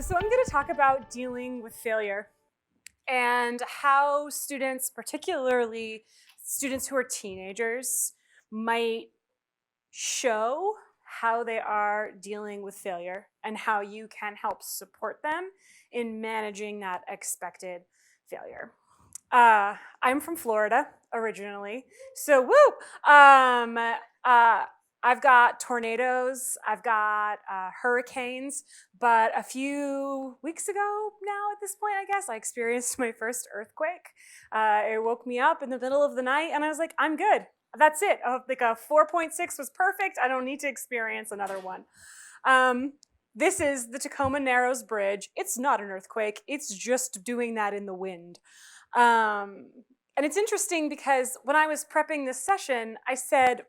So I'm going to talk about dealing with failure and how students, particularly students who are teenagers, might show how they are dealing with failure and how you can help support them in managing that expected failure. I'm from Florida originally, so woo! I've got tornadoes, I've got hurricanes, but a few weeks ago now, at this point, I guess, I experienced my first earthquake. It woke me up in the middle of the night, and I was like, I'm good. That's it. Like a 4.6 was perfect. I don't need to experience another one. This is the Tacoma Narrows Bridge. It's not an earthquake. It's just doing that in the wind. And it's interesting because when I was prepping this session, I said,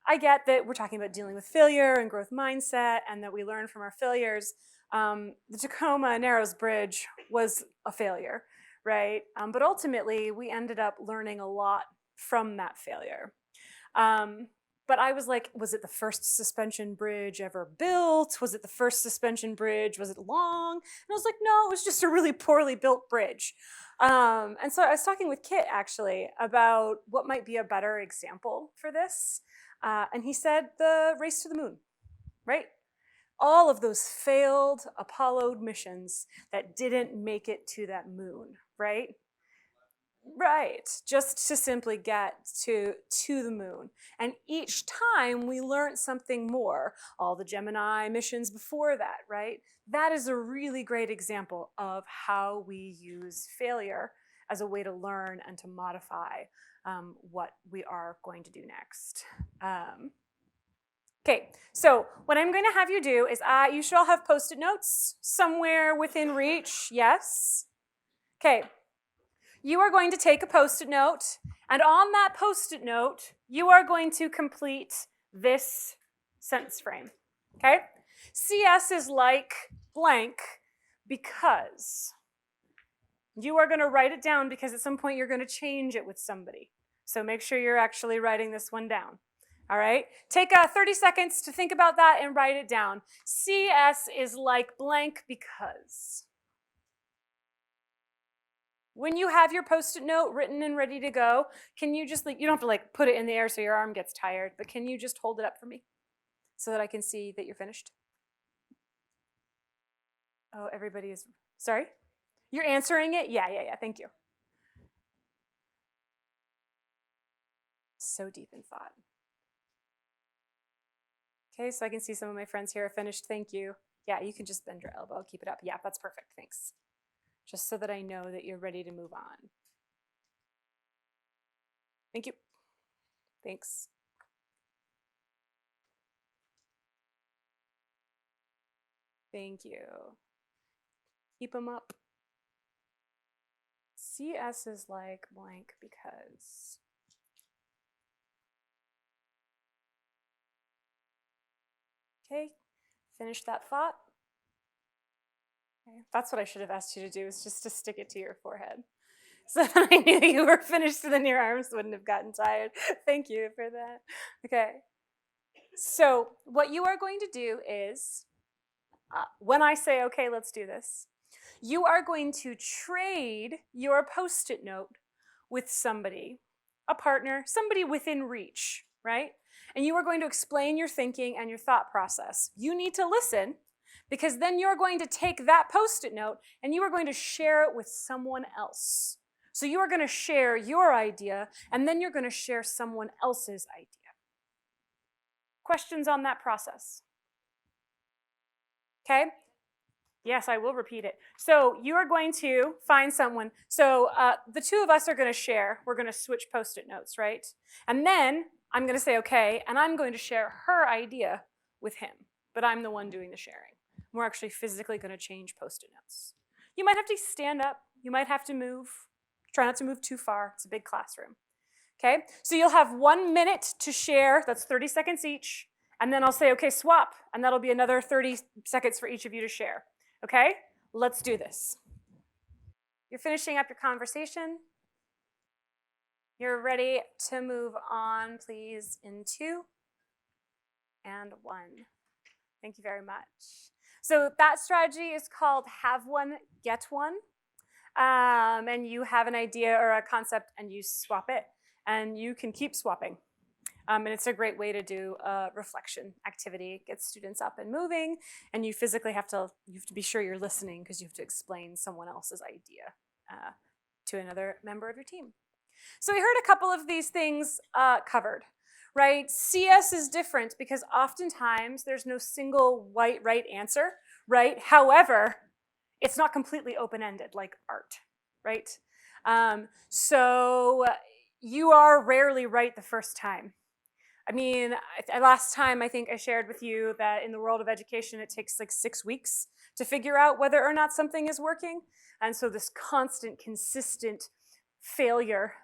I get that we're talking about dealing with failure and growth mindset and that we learn from our failures. The Tacoma Narrows Bridge was a failure, right? But ultimately, we ended up learning a lot from that failure. But I was like, was it the first suspension bridge ever built? Was it the first suspension bridge? Was it long? And I was like, no, it was just a really poorly built bridge. And so I was talking with Kit actually about what might be a better example for this. And he said the race to the moon, right? All of those failed Apollo missions that didn't make it to that moon, right? Right, just to simply get to the moon. And each time we learned something more. All the Gemini missions before that, right? That is a really great example of how we use failure as a way to learn and to modify what we are going to do next. Okay, so what I'm going to have you do is you should all have Post-it notes somewhere within reach, yes? Okay. You are going to take a Post-it note, and on that Post-it note, you are going to complete this sentence frame, okay? CS is like blank because. You are going to write it down because at some point you're going to change it with somebody. So make sure you're actually writing this one down. All right? Take 30 seconds to think about that and write it down. CS is like blank because. When you have your Post-it note written and ready to go, can you just, you don't have to put it in the air so your arm gets tired, but can you just hold it up for me so that I can see that you're finished? Oh, everybody is, sorry? You're answering it? Yeah, thank you. So deep in thought. Okay, so I can see some of my friends here are finished, thank you. Yeah, you can just bend your elbow, keep it up. Yeah, that's perfect, thanks. Just so that I know that you're ready to move on. Thank you. Thanks. Thank you. Keep them up. CS is like blank because. Okay, finish that thought. Okay. That's what I should have asked you to do, is just to stick it to your forehead. So that I knew you were finished, and then your arms wouldn't have gotten tired. Thank you for that. Okay. So what you are going to do is, when I say, okay, let's do this, you are going to trade your Post-it note with somebody, a partner, somebody within reach, right? And you are going to explain your thinking and your thought process. You need to listen, because then you're going to take that Post-it note and you are going to share it with someone else. So you are going to share your idea, and then you're going to share someone else's idea. Questions on that process? Okay? Yes, I will repeat it. So you are going to find someone. So the two of us are going to share. We're going to switch Post-it notes, right? And then I'm going to say, okay, and I'm going to share her idea with him. But I'm the one doing the sharing. We're actually physically going to change Post-it notes. You might have to stand up. You might have to move. Try not to move too far. It's a big classroom. Okay? So you'll have 1 minute to share. That's 30 seconds each. And then I'll say, okay, swap. And that'll be another 30 seconds for each of you to share. Okay? Let's do this. You're finishing up your conversation. You're ready to move on, please, in 2 and 1. Thank you very much. So that strategy is called have one, get one. And you have an idea or a concept and you swap it, and you can keep swapping. And it's a great way to do a reflection activity, get students up and moving, and you physically have to be sure you're listening because you have to explain someone else's idea to another member of your team. So we heard a couple of these things covered, right? CS is different because oftentimes there's no single right answer, right? However, it's not completely open-ended like art, right? So you are rarely right the first time. I mean, last time I think I shared with you that in the world of education, it takes like 6 weeks to figure out whether or not something is working. And so this constant, consistent failure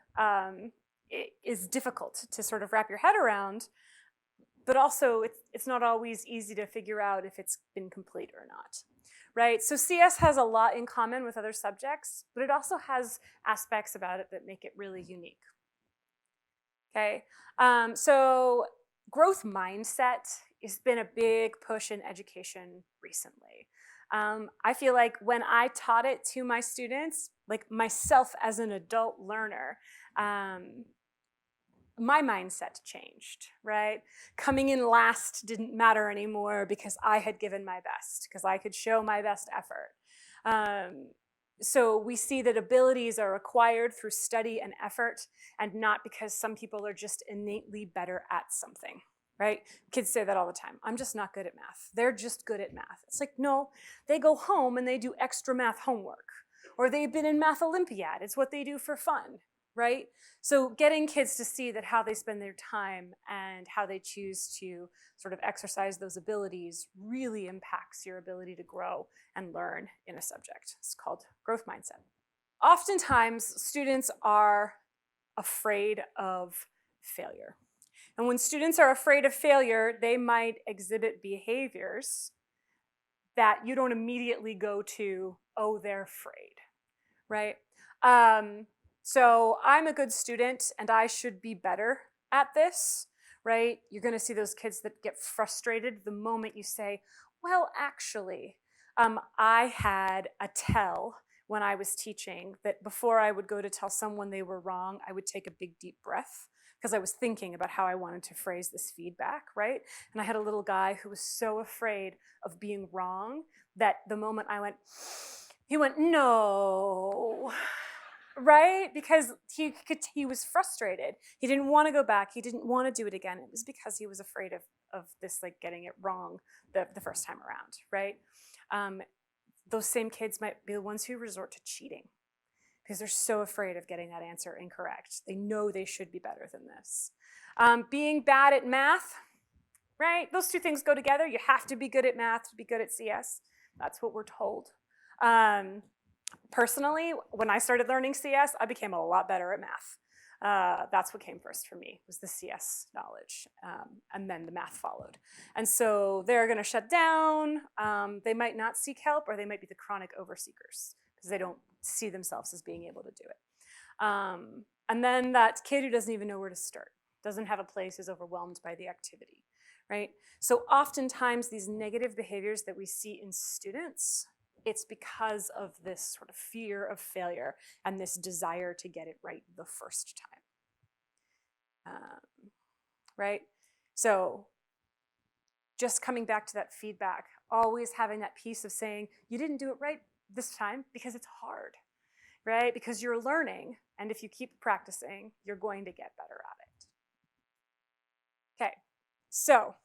is difficult to sort of wrap your head around, but also it's not always easy to figure out if it's been complete or not, right? So CS has a lot in common with other subjects, but it also has aspects about it that make it really unique. Okay, so growth mindset has been a big push in education recently. I feel like when I taught it to my students, like myself as an adult learner, my mindset changed, right? Coming in last didn't matter anymore because I had given my best, because I could show my best effort. So we see that abilities are acquired through study and effort, and not because some people are just innately better at something, right? Kids say that all the time. I'm just not good at math. They're just good at math. It's like, no, they go home and they do extra math homework, or they've been in Math Olympiad. It's what they do for fun, right? So getting kids to see that how they spend their time and how they choose to sort of exercise those abilities really impacts your ability to grow and learn in a subject. It's called growth mindset. Oftentimes, students are afraid of failure. And when students are afraid of failure, they might exhibit behaviors that you don't immediately go to, oh, they're afraid, right? So I'm a good student and I should be better at this, right? You're gonna see those kids that get frustrated the moment you say, well, actually, I had a tell when I was teaching that before I would go to tell someone they were wrong, I would take a big deep breath because I was thinking about how I wanted to phrase this feedback, right? And I had a little guy who was so afraid of being wrong that the moment I went, he went, no, right? Because he was frustrated. He didn't want to go back. He didn't want to do it again. It was because he was afraid of this, like getting it wrong the first time around, right? Those same kids might be the ones who resort to cheating because they're so afraid of getting that answer incorrect. They know they should be better than this. Being bad at math, right? Those two things go together. You have to be good at math to be good at CS. That's what we're told. Personally, when I started learning CS, I became a lot better at math. That's what came first for me, was the CS knowledge, and then the math followed. And so they're going to shut down. They might not seek help, or they might be the chronic overseekers because they don't see themselves as being able to do it. And then that kid who doesn't even know where to start, doesn't have a place, is overwhelmed by the activity, right? So oftentimes these negative behaviors that we see in students, it's because of this sort of fear of failure and this desire to get it right the first time, right? So just coming back to that feedback, always having that piece of saying, you didn't do it right this time because it's hard, right? Because you're learning, and if you keep practicing, you're going to get better at it. Okay, so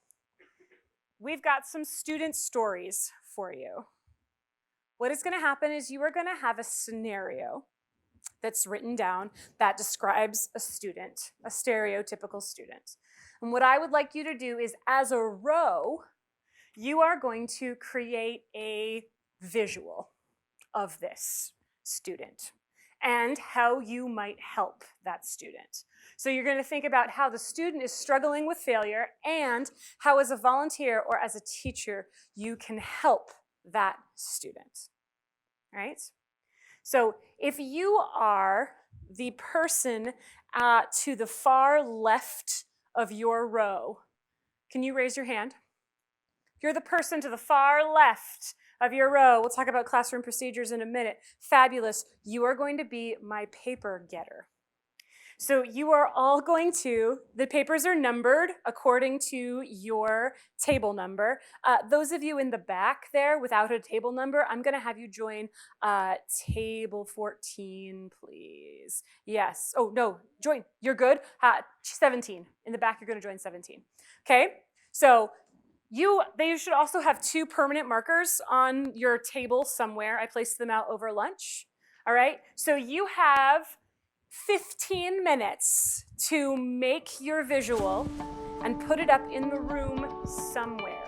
we've got some student stories for you. What is going to happen is you are going to have a scenario that's written down that describes a student, a stereotypical student. And what I would like you to do is, as a row, you are going to create a visual of this student and how you might help that student. So you're going to think about how the student is struggling with failure and how, as a volunteer or as a teacher, you can help that student, right? So if you are the person to the far left of your row, can you raise your hand? You're the person to the far left of your row. We'll talk about classroom procedures in a minute. Fabulous. You are going to be my paper getter. So you are all going to, the papers are numbered according to your table number. Those of you in the back there without a table number, I'm going to have you join table 14, please. Yes. Oh, no, join. You're good. 17. In the back, you're going to join 17. Okay? So they should also have 2 permanent markers on your table somewhere. I placed them out over lunch. All right? So you have 15 minutes to make your visual and put it up in the room somewhere.